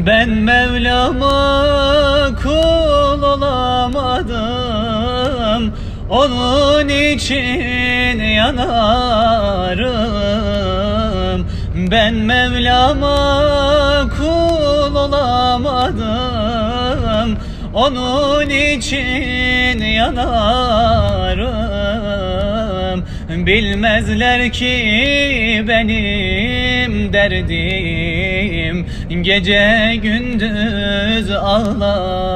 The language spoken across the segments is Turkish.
Ben Mevlam'a kul olamadım, onun için yanarım. Ben Mevlam'a kul olamadım, onun için yanarım. Bilmezler ki benim derdim, gece gündüz ağlarım.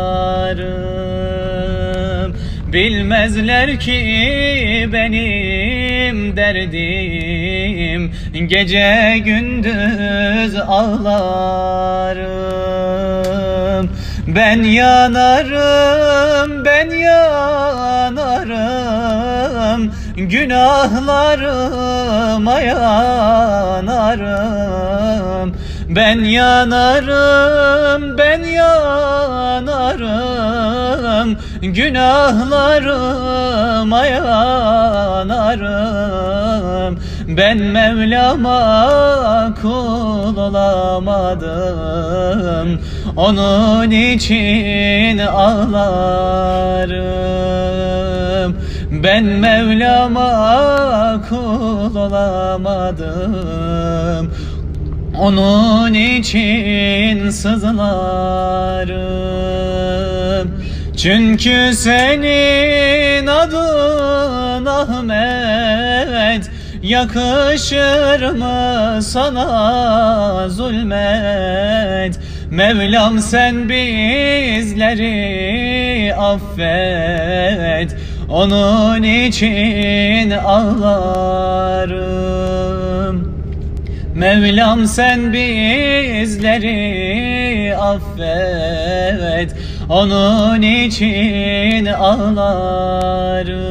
Bilmezler ki benim derdim, gece gündüz ağlarım. Ben yanarım, ben yanarım, günahlarıma yanarım. Ben yanarım, ben yanarım, günahlarıma yanarım. Ben Mevlam'a kul olamadım, onun için ağlarım. Ben Mevlam'a kul olamadım, onun için sızlarım. Çünkü senin adın Ahmet, yakışır mı sana zulmet? Mevlam sen bizleri affet, onun için ağlarım. Mevlam sen bizleri affet, onun için ağlarım.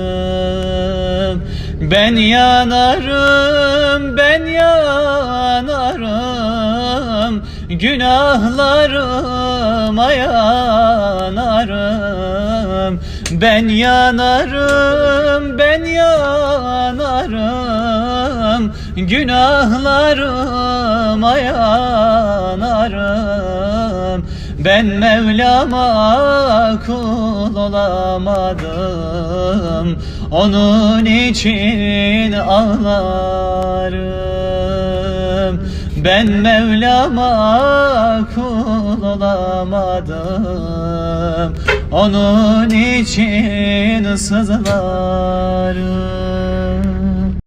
Ben yanarım, ben yanarım, günahlarıma yanarım. Ben yanarım, ben yanarım, günahlarıma yanarım. Ben Mevlam'a kul olamadım, onun için ağlarım. Ben Mevlam'a kul olamadım, onun için sızlarım.